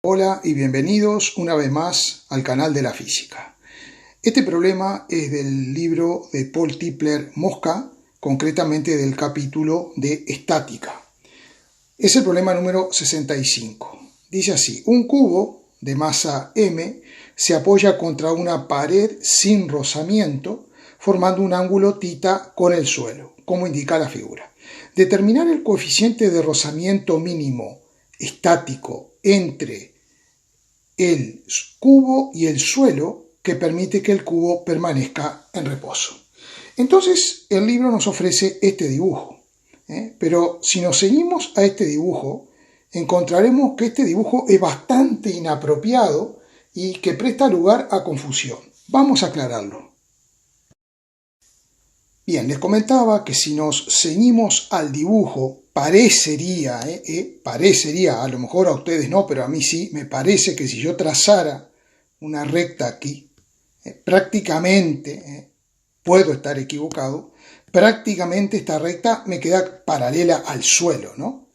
Hola y bienvenidos una vez más al canal de la física. Este problema es del libro de Paul Tipler Mosca, concretamente del capítulo de estática. Es el problema número 65. Dice así: un cubo de masa m se apoya contra una pared sin rozamiento, formando un ángulo θ con el suelo, como indica la figura. Determinar el coeficiente de rozamiento mínimo estático entre el cubo y el suelo que permite que el cubo permanezca en reposo. Entonces el libro nos ofrece este dibujo, pero si nos ceñimos a este dibujo, encontraremos que este dibujo es bastante inapropiado y que presta lugar a confusión. Vamos a aclararlo. Bien, les comentaba que si nos ceñimos al dibujo, parecería, a lo mejor a ustedes no, pero a mí sí, me parece que si yo trazara una recta aquí, prácticamente, puedo estar equivocado, prácticamente esta recta me queda paralela al suelo, ¿no?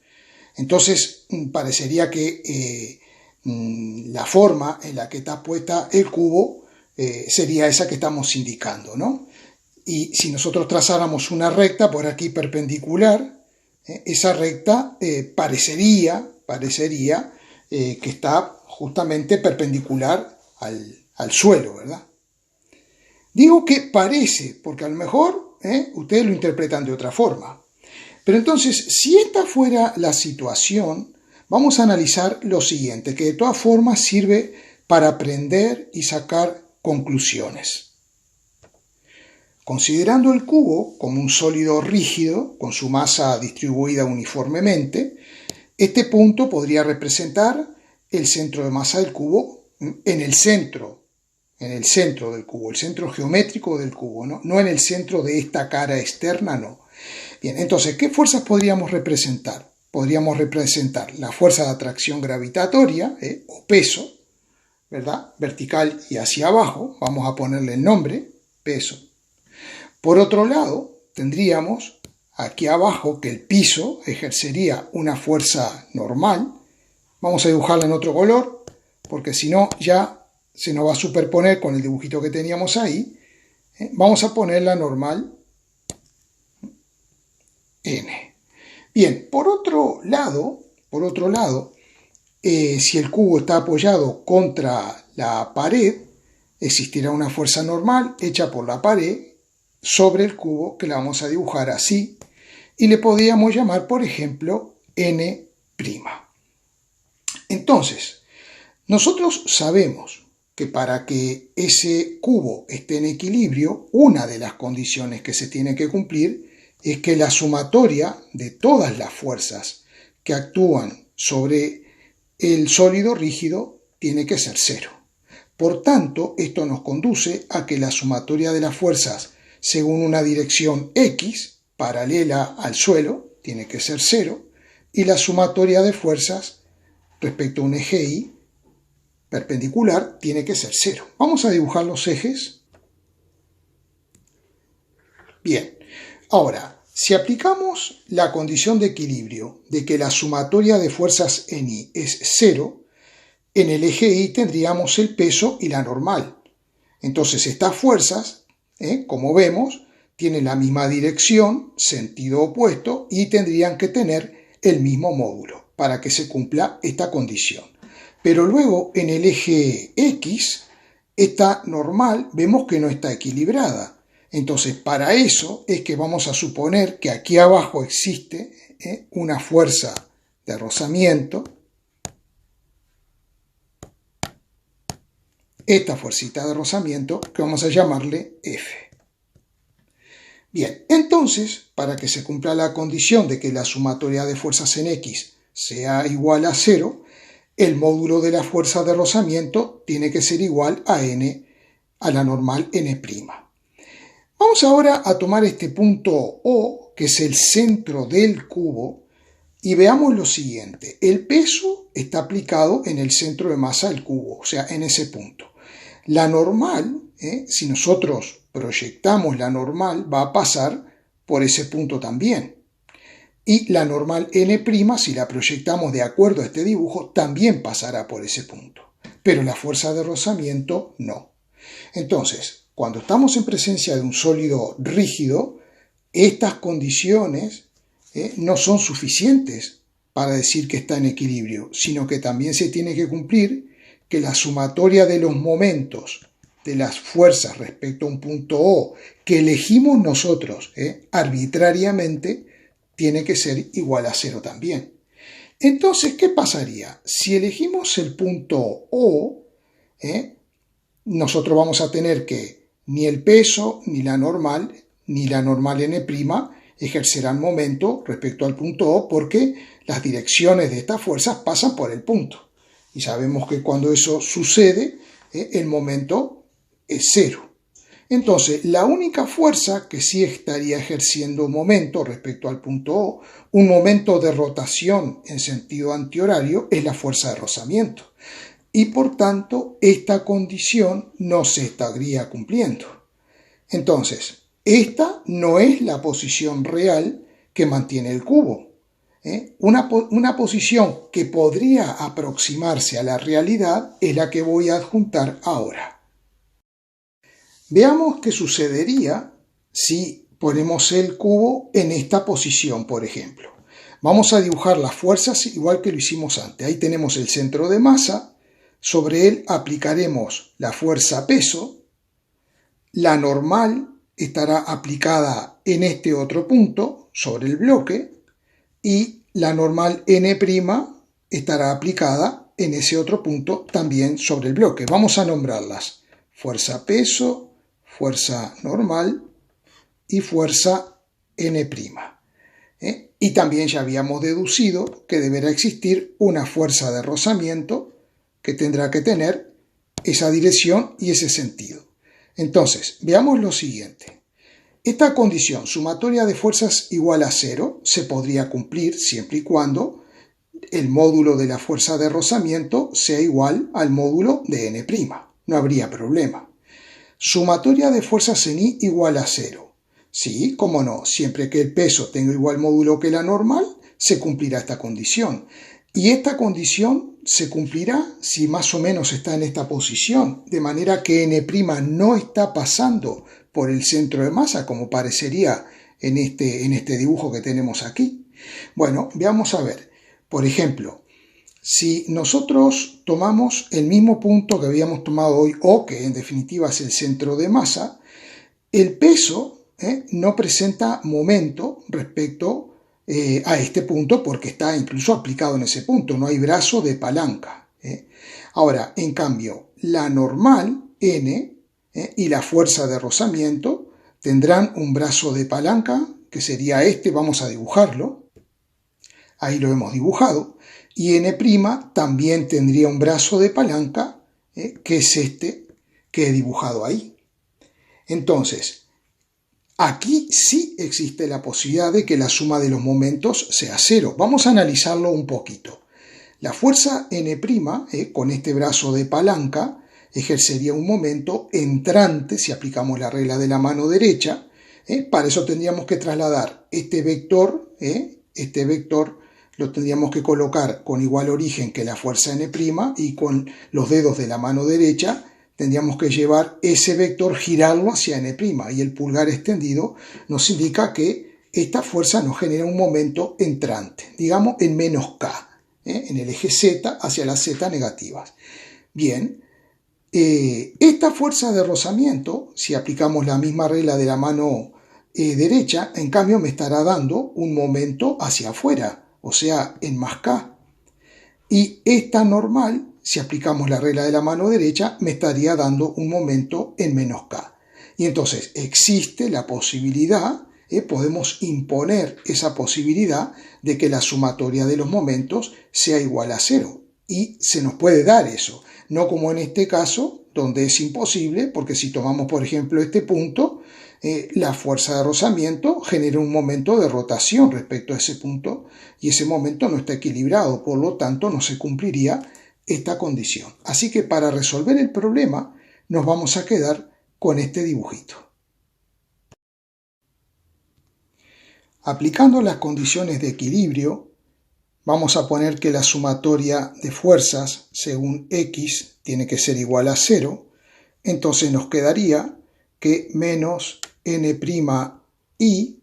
Entonces parecería que la forma en la que está puesta el cubo sería esa que estamos indicando, ¿no? Y si nosotros trazáramos una recta por aquí perpendicular, esa recta parecería que está justamente perpendicular al suelo, ¿verdad? Digo que parece, porque a lo mejor ustedes lo interpretan de otra forma. Pero entonces, si esta fuera la situación, vamos a analizar lo siguiente, que de todas formas sirve para aprender y sacar conclusiones. Considerando el cubo como un sólido rígido, con su masa distribuida uniformemente, este punto podría representar el centro de masa del cubo en el centro del cubo, el centro geométrico del cubo, no en el centro de esta cara externa, no. Bien, entonces, ¿qué fuerzas podríamos representar? Podríamos representar la fuerza de atracción gravitatoria, o peso, ¿verdad? Vertical y hacia abajo, vamos a ponerle el nombre, peso. Por otro lado, tendríamos aquí abajo que el piso ejercería una fuerza normal. Vamos a dibujarla en otro color, porque si no ya se nos va a superponer con el dibujito que teníamos ahí. Vamos a poner la normal N. Bien, por otro lado, si el cubo está apoyado contra la pared, existirá una fuerza normal hecha por la pared sobre el cubo, que la vamos a dibujar así, y le podríamos llamar, por ejemplo, N'. Entonces, nosotros sabemos que para que ese cubo esté en equilibrio, una de las condiciones que se tiene que cumplir es que la sumatoria de todas las fuerzas que actúan sobre el sólido rígido tiene que ser cero. Por tanto, esto nos conduce a que la sumatoria de las fuerzas según una dirección X, paralela al suelo, tiene que ser cero, y la sumatoria de fuerzas respecto a un eje Y perpendicular tiene que ser cero. Vamos a dibujar los ejes. Bien, ahora, si aplicamos la condición de equilibrio de que la sumatoria de fuerzas en Y es cero, en el eje Y tendríamos el peso y la normal. Entonces estas fuerzas, como vemos, tienen la misma dirección, sentido opuesto, y tendrían que tener el mismo módulo para que se cumpla esta condición. Pero luego en el eje X, esta normal vemos que no está equilibrada. Entonces para eso es que vamos a suponer que aquí abajo existe una fuerza de rozamiento. Esta fuercita de rozamiento que vamos a llamarle F. Bien, entonces, para que se cumpla la condición de que la sumatoria de fuerzas en X sea igual a 0, el módulo de la fuerza de rozamiento tiene que ser igual a N, a la normal N'. Vamos ahora a tomar este punto O, que es el centro del cubo, y veamos lo siguiente. El peso está aplicado en el centro de masa del cubo, o sea, en ese punto. La normal, si nosotros proyectamos la normal, va a pasar por ese punto también. Y la normal n', si la proyectamos de acuerdo a este dibujo, también pasará por ese punto. Pero la fuerza de rozamiento no. Entonces, cuando estamos en presencia de un sólido rígido, estas condiciones no son suficientes para decir que está en equilibrio, sino que también se tiene que cumplir que la sumatoria de los momentos de las fuerzas respecto a un punto O que elegimos nosotros arbitrariamente tiene que ser igual a 0 también. Entonces, ¿qué pasaría? Si elegimos el punto O, nosotros vamos a tener que ni el peso, ni la normal n' ejercerán momento respecto al punto O porque las direcciones de estas fuerzas pasan por el punto. Y sabemos que cuando eso sucede, el momento es 0. Entonces, la única fuerza que sí estaría ejerciendo momento respecto al punto O, un momento de rotación en sentido antihorario, es la fuerza de rozamiento. Y por tanto, esta condición no se estaría cumpliendo. Entonces, esta no es la posición real que mantiene el cubo. Una posición que podría aproximarse a la realidad es la que voy a adjuntar ahora. Veamos qué sucedería si ponemos el cubo en esta posición, por ejemplo. Vamos a dibujar las fuerzas igual que lo hicimos antes. Ahí tenemos el centro de masa, sobre él aplicaremos la fuerza peso, la normal estará aplicada en este otro punto, sobre el bloque, y la normal n' estará aplicada en ese otro punto también sobre el bloque. Vamos a nombrarlas fuerza peso, fuerza normal y fuerza n'. Y también ya habíamos deducido que deberá existir una fuerza de rozamiento que tendrá que tener esa dirección y ese sentido. Entonces, veamos lo siguiente. Esta condición sumatoria de fuerzas igual a 0 se podría cumplir siempre y cuando el módulo de la fuerza de rozamiento sea igual al módulo de n'. No habría problema. Sumatoria de fuerzas en I igual a 0. Sí, cómo no, siempre que el peso tenga igual módulo que la normal, se cumplirá esta condición. Y esta condición se cumplirá si más o menos está en esta posición, de manera que n' no está pasando por el centro de masa, como parecería en este dibujo que tenemos aquí. Bueno, veamos a ver. Por ejemplo, si nosotros tomamos el mismo punto que habíamos tomado hoy, O, que en definitiva es el centro de masa, el peso no presenta momento respecto a este punto porque está incluso aplicado en ese punto, no hay brazo de palanca. Ahora, en cambio, la normal, N, y la fuerza de rozamiento tendrán un brazo de palanca, que sería este, vamos a dibujarlo. Ahí lo hemos dibujado. Y n' también tendría un brazo de palanca, que es este que he dibujado ahí. Entonces, aquí sí existe la posibilidad de que la suma de los momentos sea 0. Vamos a analizarlo un poquito. La fuerza n', con este brazo de palanca, ejercería un momento entrante si aplicamos la regla de la mano derecha. Para eso tendríamos que trasladar este vector lo tendríamos que colocar con igual origen que la fuerza n' y con los dedos de la mano derecha tendríamos que llevar ese vector, girarlo hacia n', y el pulgar extendido nos indica que esta fuerza nos genera un momento entrante, digamos en menos k, en el eje z hacia las z negativas. Bien, esta fuerza de rozamiento, si aplicamos la misma regla de la mano derecha, en cambio me estará dando un momento hacia afuera, o sea, en más k. Y esta normal, si aplicamos la regla de la mano derecha, me estaría dando un momento en menos k. Y entonces existe la posibilidad, podemos imponer esa posibilidad de que la sumatoria de los momentos sea igual a 0. Y se nos puede dar eso, no como en este caso, donde es imposible, porque si tomamos, por ejemplo, este punto, la fuerza de rozamiento genera un momento de rotación respecto a ese punto y ese momento no está equilibrado, por lo tanto no se cumpliría esta condición. Así que para resolver el problema nos vamos a quedar con este dibujito. Aplicando las condiciones de equilibrio, vamos a poner que la sumatoria de fuerzas según X tiene que ser igual a 0. Entonces nos quedaría que menos N'I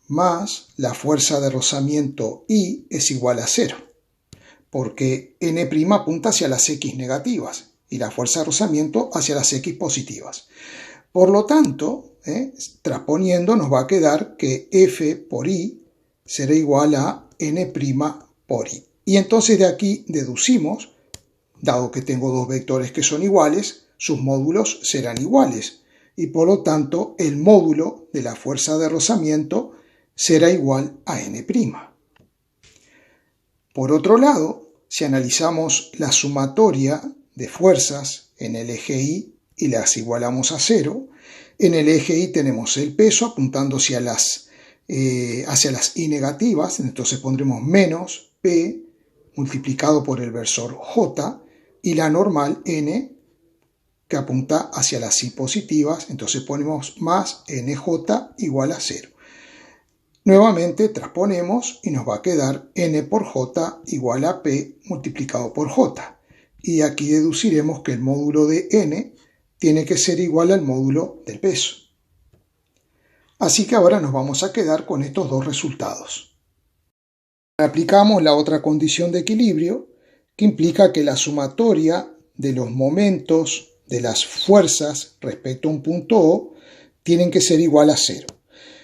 más la fuerza de rozamiento I es igual a 0. Porque N' apunta hacia las X negativas y la fuerza de rozamiento hacia las X positivas. Por lo tanto, transponiendo nos va a quedar que F por I será igual a N' por I. Y entonces de aquí deducimos, dado que tengo dos vectores que son iguales, sus módulos serán iguales. Y por lo tanto el módulo de la fuerza de rozamiento será igual a N'. Por otro lado, si analizamos la sumatoria de fuerzas en el eje Y y las igualamos a 0, en el eje Y tenemos el peso apuntando hacia las Y negativas, entonces pondremos menos P multiplicado por el versor J y la normal N que apunta hacia las Y positivas, entonces ponemos más NJ igual a 0. Nuevamente transponemos y nos va a quedar N por J igual a P multiplicado por J. Y aquí deduciremos que el módulo de N tiene que ser igual al módulo del peso. Así que ahora nos vamos a quedar con estos dos resultados. Aplicamos la otra condición de equilibrio, que implica que la sumatoria de los momentos de las fuerzas respecto a un punto O tienen que ser igual a 0.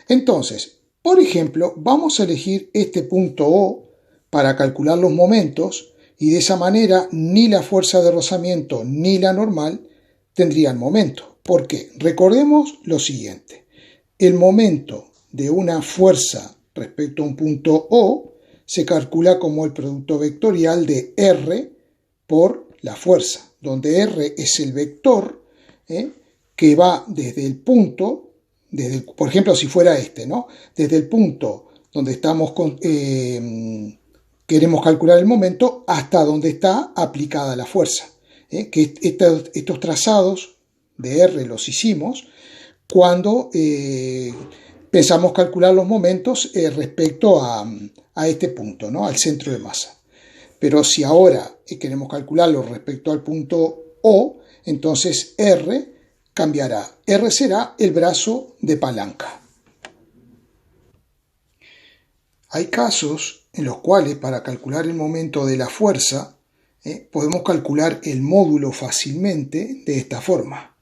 Entonces, por ejemplo, vamos a elegir este punto O para calcular los momentos y de esa manera ni la fuerza de rozamiento ni la normal tendrían momento. ¿Por qué? Recordemos lo siguiente. El momento de una fuerza respecto a un punto O se calcula como el producto vectorial de R por la fuerza, donde R es el vector que va desde el punto, por ejemplo, si fuera este, ¿no? Desde el punto donde estamos queremos calcular el momento hasta donde está aplicada la fuerza. Que estos trazados de R los hicimos cuando pensamos calcular los momentos respecto a este punto, ¿no? Al centro de masa. Pero si ahora queremos calcularlo respecto al punto O, entonces R cambiará. R será el brazo de palanca. Hay casos en los cuales para calcular el momento de la fuerza podemos calcular el módulo fácilmente de esta forma.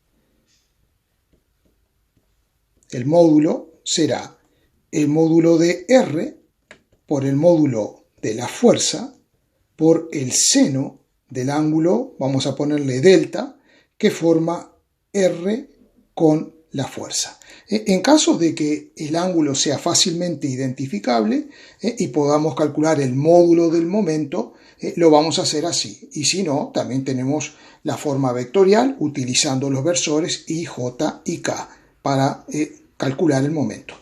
El módulo será el módulo de R por el módulo de la fuerza por el seno del ángulo, vamos a ponerle delta, que forma R con la fuerza. En caso de que el ángulo sea fácilmente identificable y podamos calcular el módulo del momento, lo vamos a hacer así. Y si no, también tenemos la forma vectorial utilizando los versores I, J y K para calcular el momento.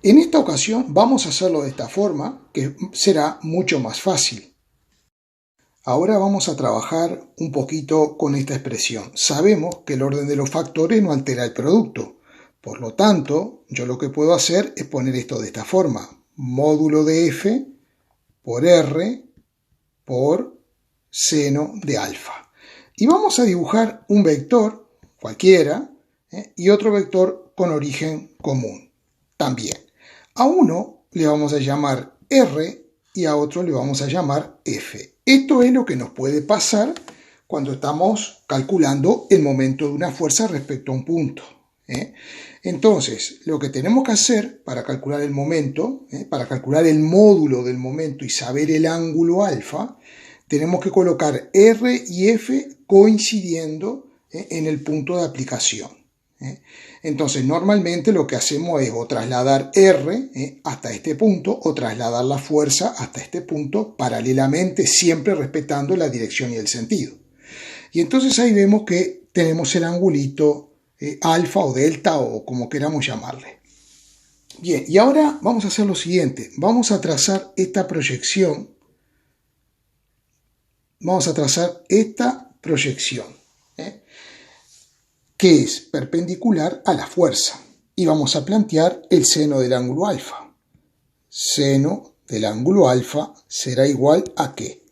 En esta ocasión vamos a hacerlo de esta forma, que será mucho más fácil. Ahora vamos a trabajar un poquito con esta expresión. Sabemos que el orden de los factores no altera el producto. Por lo tanto, yo lo que puedo hacer es poner esto de esta forma. Módulo de F por R por seno de alfa. Y vamos a dibujar un vector cualquiera y otro vector con origen común también. A uno le vamos a llamar R y a otro le vamos a llamar F. Esto es lo que nos puede pasar cuando estamos calculando el momento de una fuerza respecto a un punto. Entonces, lo que tenemos que hacer para calcular el momento, para calcular el módulo del momento y saber el ángulo alfa, tenemos que colocar R y F coincidiendo en el punto de aplicación. Entonces, normalmente lo que hacemos es o trasladar R hasta este punto o trasladar la fuerza hasta este punto paralelamente, siempre respetando la dirección y el sentido. Y entonces ahí vemos que tenemos el angulito alfa o delta o como queramos llamarle. Bien, y ahora vamos a hacer lo siguiente. Vamos a trazar esta proyección. Vamos a trazar esta proyección, que es perpendicular a la fuerza. Y vamos a plantear el seno del ángulo alfa. seno del ángulo alfa será igual a ¿qué?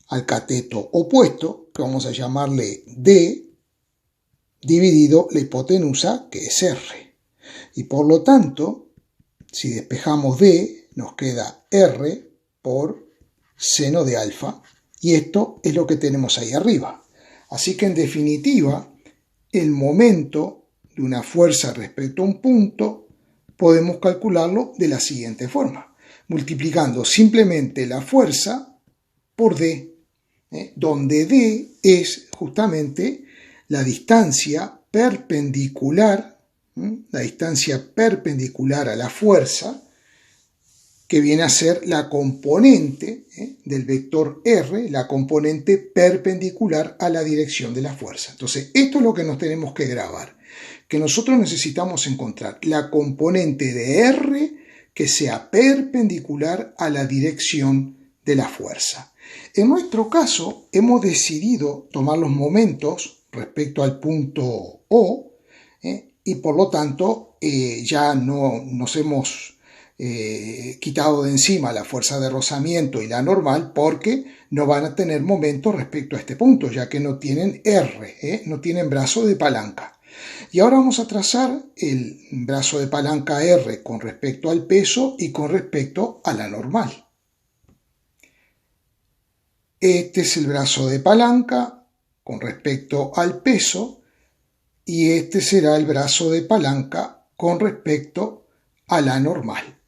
Al cateto opuesto, que vamos a llamarle D, dividido la hipotenusa, que es R. Y por lo tanto, si despejamos D, nos queda R por seno de alfa. Y esto es lo que tenemos ahí arriba. Así que en definitiva, el momento de una fuerza respecto a un punto podemos calcularlo de la siguiente forma, multiplicando simplemente la fuerza por D, donde D es justamente la distancia perpendicular, a la fuerza, que viene a ser la componente del vector R, la componente perpendicular a la dirección de la fuerza. Entonces, esto es lo que nos tenemos que grabar, que nosotros necesitamos encontrar la componente de R que sea perpendicular a la dirección de la fuerza. En nuestro caso, hemos decidido tomar los momentos respecto al punto O, y por lo tanto ya no nos hemos quitado de encima la fuerza de rozamiento y la normal, porque no van a tener momento respecto a este punto, ya que no tienen R, no tienen brazo de palanca. Y ahora vamos a trazar el brazo de palanca R con respecto al peso y con respecto a la normal. Este es el brazo de palanca con respecto al peso y este será el brazo de palanca con respecto a la normal.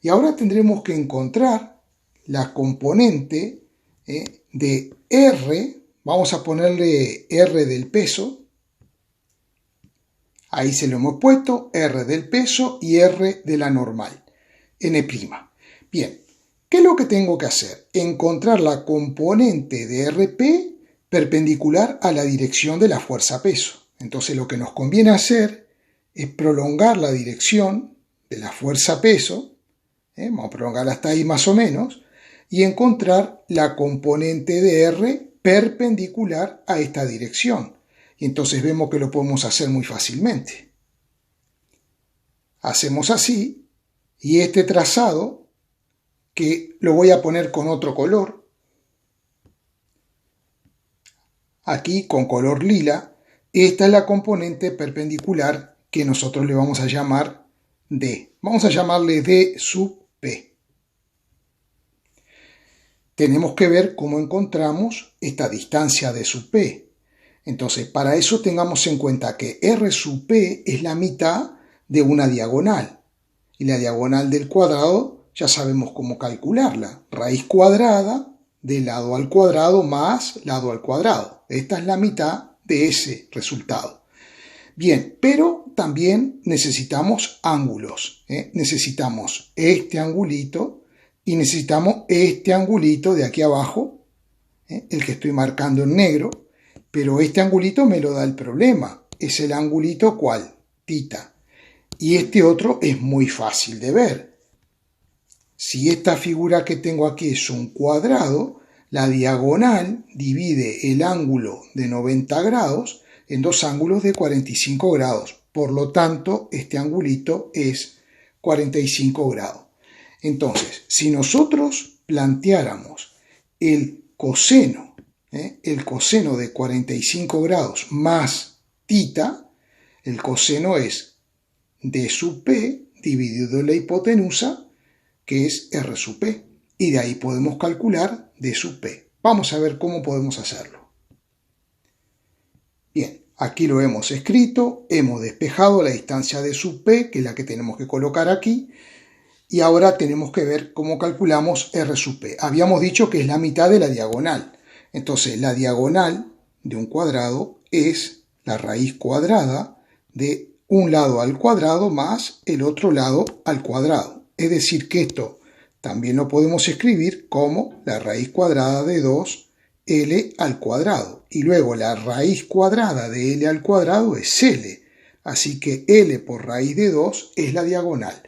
Y ahora tendremos que encontrar la componente de R, vamos a ponerle R del peso, ahí se lo hemos puesto, R del peso y R de la normal, N'. Bien, ¿qué es lo que tengo que hacer? Encontrar la componente de RP perpendicular a la dirección de la fuerza peso. Entonces lo que nos conviene hacer es prolongar la dirección de la fuerza peso, vamos a prolongar hasta ahí más o menos, y encontrar la componente de R perpendicular a esta dirección. Y entonces vemos que lo podemos hacer muy fácilmente. Hacemos así, y este trazado, que lo voy a poner con otro color, aquí con color lila, esta es la componente perpendicular que nosotros le vamos a llamar D. Vamos a llamarle D sub P. Tenemos que ver cómo encontramos esta distancia D sub P. Entonces, para eso tengamos en cuenta que R sub P es la mitad de una diagonal. Y la diagonal del cuadrado ya sabemos cómo calcularla. Raíz cuadrada de lado al cuadrado más lado al cuadrado. Esta es la mitad de ese resultado. Bien, pero también necesitamos ángulos. Necesitamos este angulito y necesitamos este angulito de aquí abajo, el que estoy marcando en negro, pero este angulito me lo da el problema. Es el angulito ¿cuál? Tita. Y este otro es muy fácil de ver. Si esta figura que tengo aquí es un cuadrado, la diagonal divide el ángulo de 90 grados en dos ángulos de 45 grados. Por lo tanto, este angulito es 45 grados. Entonces, si nosotros planteáramos el coseno de 45 grados más tita, el coseno es D sub P dividido la hipotenusa, que es R sub P. Y de ahí podemos calcular D sub P. Vamos a ver cómo podemos hacerlo. Bien, aquí lo hemos escrito, hemos despejado la distancia D sub P, que es la que tenemos que colocar aquí, y ahora tenemos que ver cómo calculamos R sub P. Habíamos dicho que es la mitad de la diagonal. Entonces, la diagonal de un cuadrado es la raíz cuadrada de un lado al cuadrado más el otro lado al cuadrado. Es decir, que esto también lo podemos escribir como la raíz cuadrada de 2L al cuadrado. Y luego la raíz cuadrada de L al cuadrado es L. Así que L por raíz de 2 es la diagonal.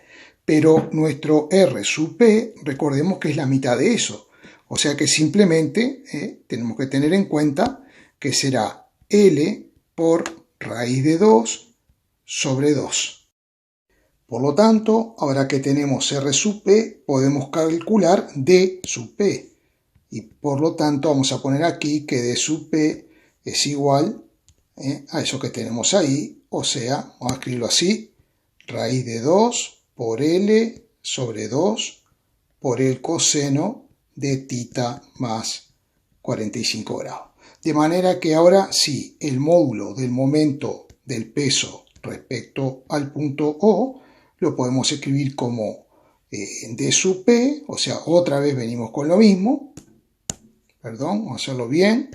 Pero nuestro R sub P, recordemos que es la mitad de eso. O sea que simplemente tenemos que tener en cuenta que será L por raíz de 2 sobre 2. Por lo tanto, ahora que tenemos R sub P, podemos calcular D sub P. Y por lo tanto vamos a poner aquí que D sub P es igual a eso que tenemos ahí. O sea, vamos a escribirlo así, raíz de 2 por L sobre 2 por el coseno de θ más 45 grados. De manera que ahora sí, el módulo del momento del peso respecto al punto O lo podemos escribir como D sub P, o sea, otra vez venimos con lo mismo. Perdón, vamos a hacerlo bien.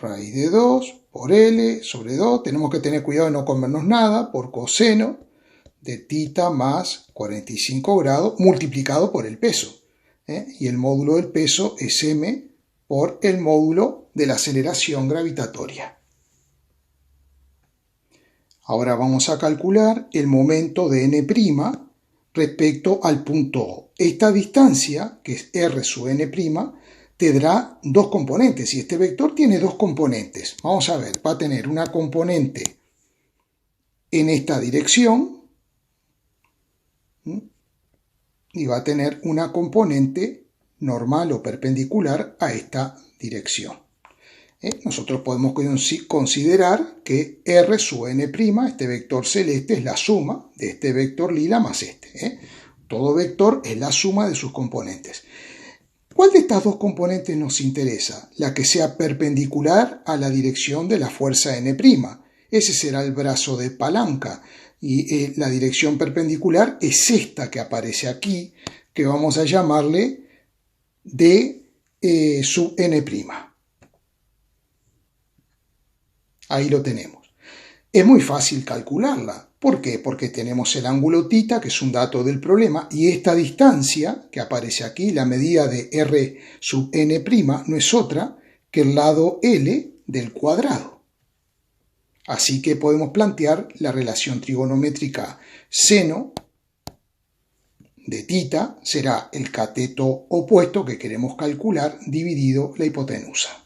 Raíz de 2 por L sobre 2. Tenemos que tener cuidado de no comernos nada por coseno de θ más 45 grados multiplicado por el peso. Y el módulo del peso es m por el módulo de la aceleración gravitatoria. Ahora vamos a calcular el momento de n' respecto al punto O. Esta distancia, que es r sub n', tendrá dos componentes. Y este vector tiene dos componentes. Vamos a ver, va a tener una componente en esta dirección y va a tener una componente normal o perpendicular a esta dirección. Nosotros podemos considerar que R sub n', este vector celeste, es la suma de este vector lila más este. Todo vector es la suma de sus componentes. ¿Cuál de estas dos componentes nos interesa? La que sea perpendicular a la dirección de la fuerza n'. Ese será el brazo de palanca. Y la dirección perpendicular es esta que aparece aquí, que vamos a llamarle D sub n'. Ahí lo tenemos. Es muy fácil calcularla. ¿Por qué? Porque tenemos el ángulo θ, que es un dato del problema, y esta distancia que aparece aquí, la medida de R sub n', no es otra que el lado L del cuadrado. Así que podemos plantear la relación trigonométrica seno de θ será el cateto opuesto que queremos calcular dividido la hipotenusa.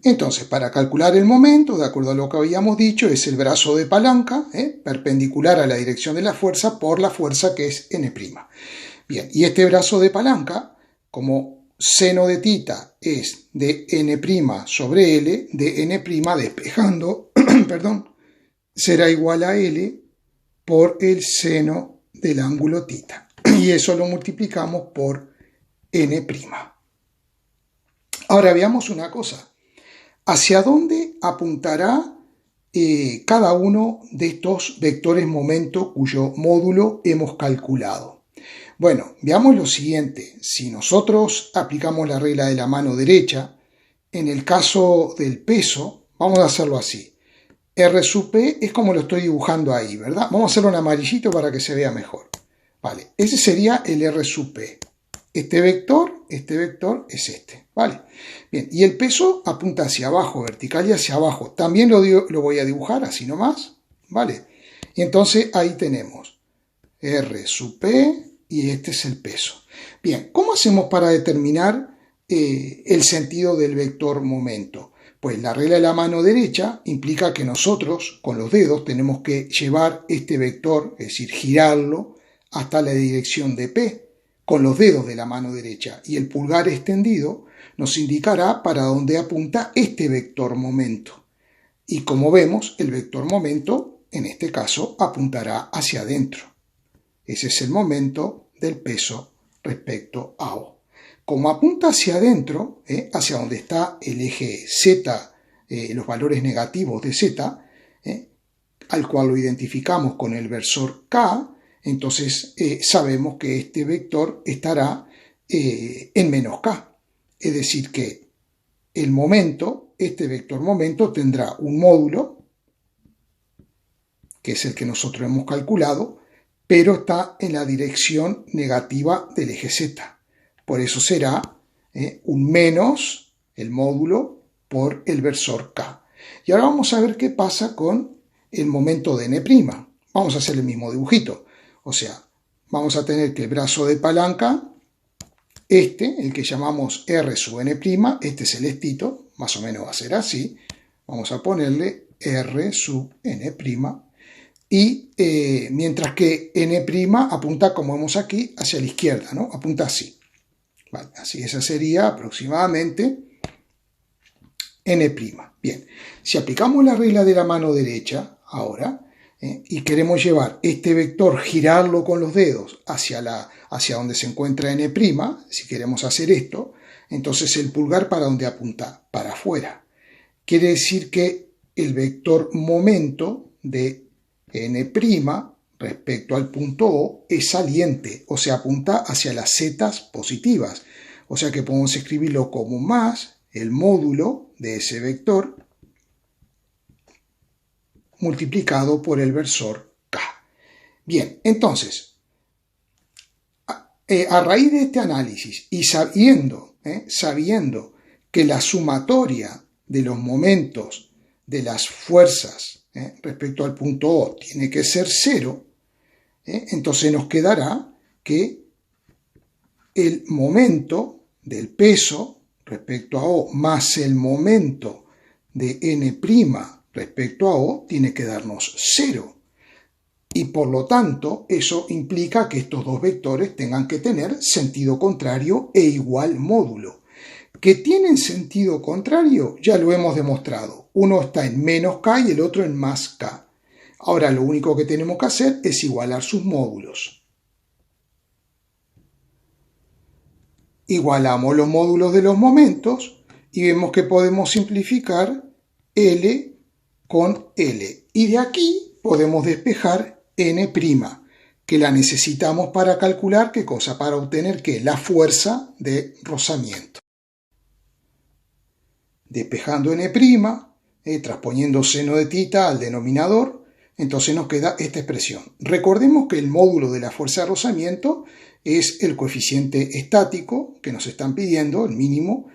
Entonces, para calcular el momento, de acuerdo a lo que habíamos dicho, es el brazo de palanca, perpendicular a la dirección de la fuerza por la fuerza que es n'. Bien, y este brazo de palanca, como seno de θ es de n' sobre L, de n' despejando, perdón, será igual a L por el seno del ángulo θ. Y eso lo multiplicamos por n'. Ahora veamos una cosa. ¿Hacia dónde apuntará cada uno de estos vectores momento cuyo módulo hemos calculado? Bueno, veamos lo siguiente. Si nosotros aplicamos la regla de la mano derecha, en el caso del peso, vamos a hacerlo así. R sub P es como lo estoy dibujando ahí, ¿verdad? Vamos a hacerlo en amarillito para que se vea mejor. Vale, ese sería el R sub P. Este vector es este, ¿vale? Bien, y el peso apunta hacia abajo, vertical y hacia abajo. También lo voy a dibujar así nomás, ¿vale? Y entonces ahí tenemos R sub P y este es el peso. Bien, ¿cómo hacemos para determinar el sentido del vector momento? Pues la regla de la mano derecha implica que nosotros con los dedos tenemos que llevar este vector, es decir, girarlo hasta la dirección de P con los dedos de la mano derecha, y el pulgar extendido nos indicará para dónde apunta este vector momento. Y como vemos, el vector momento, en este caso, apuntará hacia adentro. Ese es el momento del peso respecto a O. Como apunta hacia adentro, hacia donde está el eje Z, los valores negativos de Z, al cual lo identificamos con el versor K, entonces sabemos que este vector estará en menos k. Es decir que el momento, este vector momento, tendrá un módulo, que es el que nosotros hemos calculado, pero está en la dirección negativa del eje z. Por eso será un menos el módulo por el versor k. Y ahora vamos a ver qué pasa con el momento de n'. Vamos a hacer el mismo dibujito. O sea, vamos a tener que el brazo de palanca, el que llamamos R sub n', este celestito, más o menos va a ser así. Vamos a ponerle R sub n', y mientras que n' apunta, como vemos aquí, hacia la izquierda, ¿no? Apunta así. Vale, así esa sería aproximadamente n'. Bien, si aplicamos la regla de la mano derecha ahora, y queremos llevar este vector, girarlo con los dedos hacia donde se encuentra n', si queremos hacer esto, entonces el pulgar ¿para dónde apunta? Para afuera. Quiere decir que el vector momento de n' respecto al punto O es saliente, o sea, apunta hacia las zetas positivas. O sea que podemos escribirlo como más el módulo de ese vector multiplicado por el versor K. Bien, entonces, a raíz de este análisis y sabiendo que la sumatoria de los momentos de las fuerzas respecto al punto O tiene que ser 0, entonces nos quedará que el momento del peso respecto a O más el momento de n' respecto a O tiene que darnos 0. Y por lo tanto, eso implica que estos dos vectores tengan que tener sentido contrario e igual módulo. Que tienen sentido contrario, ya lo hemos demostrado. Uno está en menos K y el otro en más K. Ahora lo único que tenemos que hacer es igualar sus módulos. Igualamos los módulos de los momentos y vemos que podemos simplificar L con L. Y de aquí podemos despejar n', que la necesitamos para calcular, ¿qué cosa? Para obtener ¿qué? La fuerza de rozamiento. Despejando n', transponiendo seno de tita al denominador, entonces nos queda esta expresión. Recordemos que el módulo de la fuerza de rozamiento es el coeficiente estático que nos están pidiendo, el mínimo,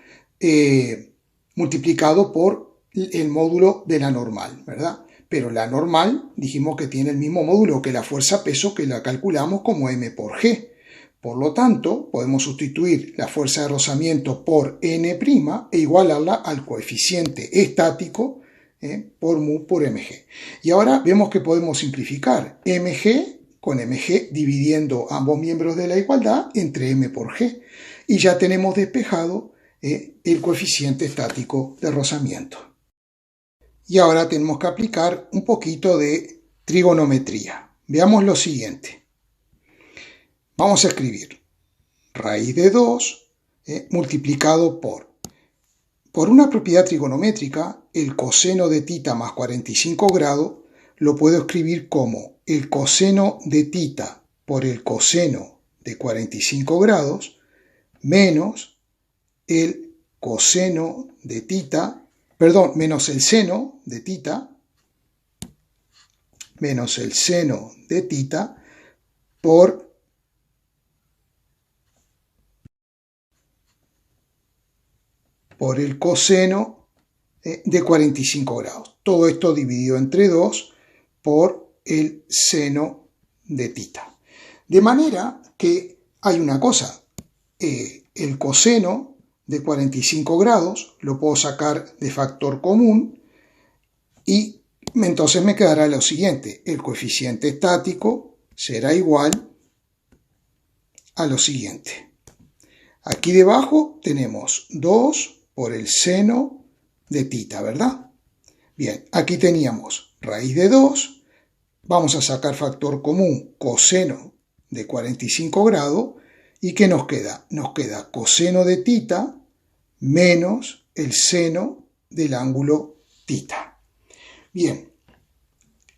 multiplicado por el módulo de la normal, ¿verdad? Pero la normal dijimos que tiene el mismo módulo que la fuerza-peso, que la calculamos como m por g. Por lo tanto, podemos sustituir la fuerza de rozamiento por n' e igualarla al coeficiente estático por mu por mg. Y ahora vemos que podemos simplificar mg con mg dividiendo ambos miembros de la igualdad entre m por g. Y ya tenemos despejado el coeficiente estático de rozamiento. Y ahora tenemos que aplicar un poquito de trigonometría. Veamos lo siguiente. Vamos a escribir raíz de 2 multiplicado por una propiedad trigonométrica, el coseno de tita más 45 grados lo puedo escribir como el coseno de tita por el coseno de 45 grados menos el coseno de tita, menos el seno de tita, menos el seno de tita por el coseno de 45 grados. Todo esto dividido entre 2 por el seno de tita. De manera que hay una cosa, el coseno de 45 grados lo puedo sacar de factor común y entonces me quedará lo siguiente, el coeficiente estático será igual a lo siguiente. Aquí debajo tenemos 2 por el seno de tita, ¿verdad? Bien, aquí teníamos raíz de 2, vamos a sacar factor común coseno de 45 grados, ¿y qué nos queda? Nos queda coseno de tita menos el seno del ángulo tita. Bien,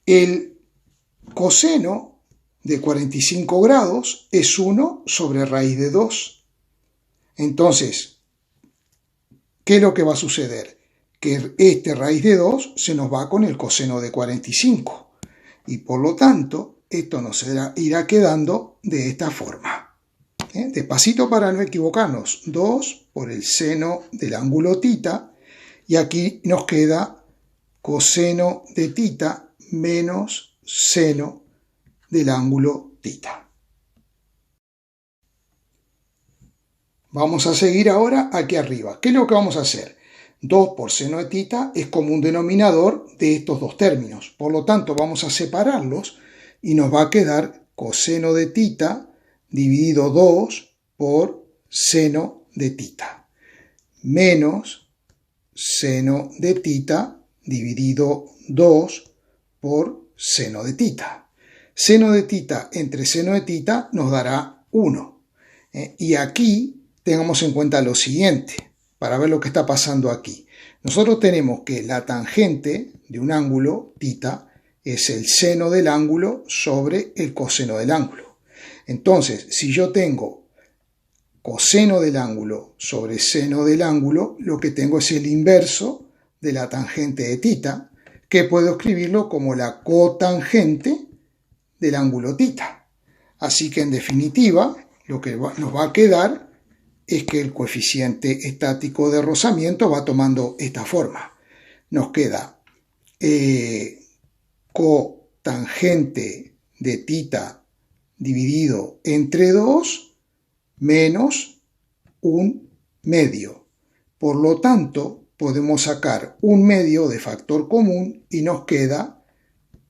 el coseno de 45 grados es 1 sobre raíz de 2. Entonces, ¿qué es lo que va a suceder? Que este raíz de 2 se nos va con el coseno de 45. Y por lo tanto, esto nos irá quedando de esta forma. Despacito para no equivocarnos. 2 por el seno del ángulo tita. Y aquí nos queda coseno de tita menos seno del ángulo tita. Vamos a seguir ahora aquí arriba. ¿Qué es lo que vamos a hacer? 2 por seno de tita es común denominador de estos dos términos. Por lo tanto, vamos a separarlos y nos va a quedar coseno de tita dividido 2 por seno de tita, menos seno de tita dividido 2 por seno de tita. Seno de tita entre seno de tita nos dará 1. Y aquí tengamos en cuenta lo siguiente, para ver lo que está pasando aquí. Nosotros tenemos que la tangente de un ángulo, tita, es el seno del ángulo sobre el coseno del ángulo. Entonces, si yo tengo coseno del ángulo sobre seno del ángulo, lo que tengo es el inverso de la tangente de tita, que puedo escribirlo como la cotangente del ángulo tita. Así que en definitiva, lo que nos va a quedar es que el coeficiente estático de rozamiento va tomando esta forma. Nos queda cotangente de tita dividido entre 2 menos 1/2. Por lo tanto, podemos sacar 1/2 de factor común y nos queda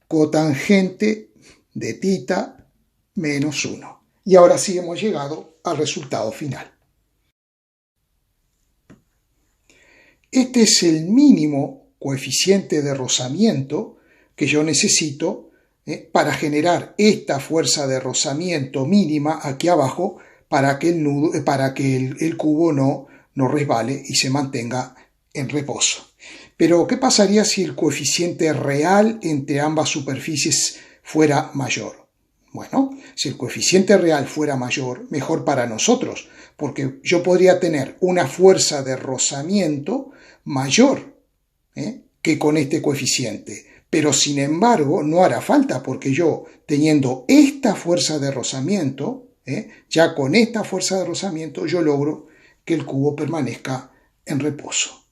cotangente de tita menos 1. Y ahora sí hemos llegado al resultado final. Este es el mínimo coeficiente de rozamiento que yo necesito para generar esta fuerza de rozamiento mínima aquí abajo para que el cubo no resbale y se mantenga en reposo. Pero, ¿qué pasaría si el coeficiente real entre ambas superficies fuera mayor? Bueno, si el coeficiente real fuera mayor, mejor para nosotros, porque yo podría tener una fuerza de rozamiento mayor que con este coeficiente. Pero sin embargo, no hará falta, porque yo, teniendo esta fuerza de rozamiento, ya con esta fuerza de rozamiento, yo logro que el cubo permanezca en reposo.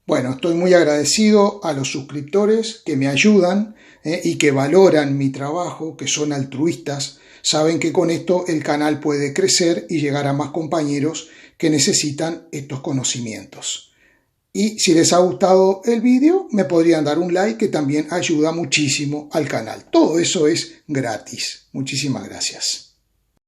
Bueno, estoy muy agradecido a los suscriptores que me ayudan y que valoran mi trabajo, que son altruistas. Saben que con esto el canal puede crecer y llegar a más compañeros que necesitan estos conocimientos. Y si les ha gustado el vídeo, me podrían dar un like, que también ayuda muchísimo al canal. Todo eso es gratis. Muchísimas gracias.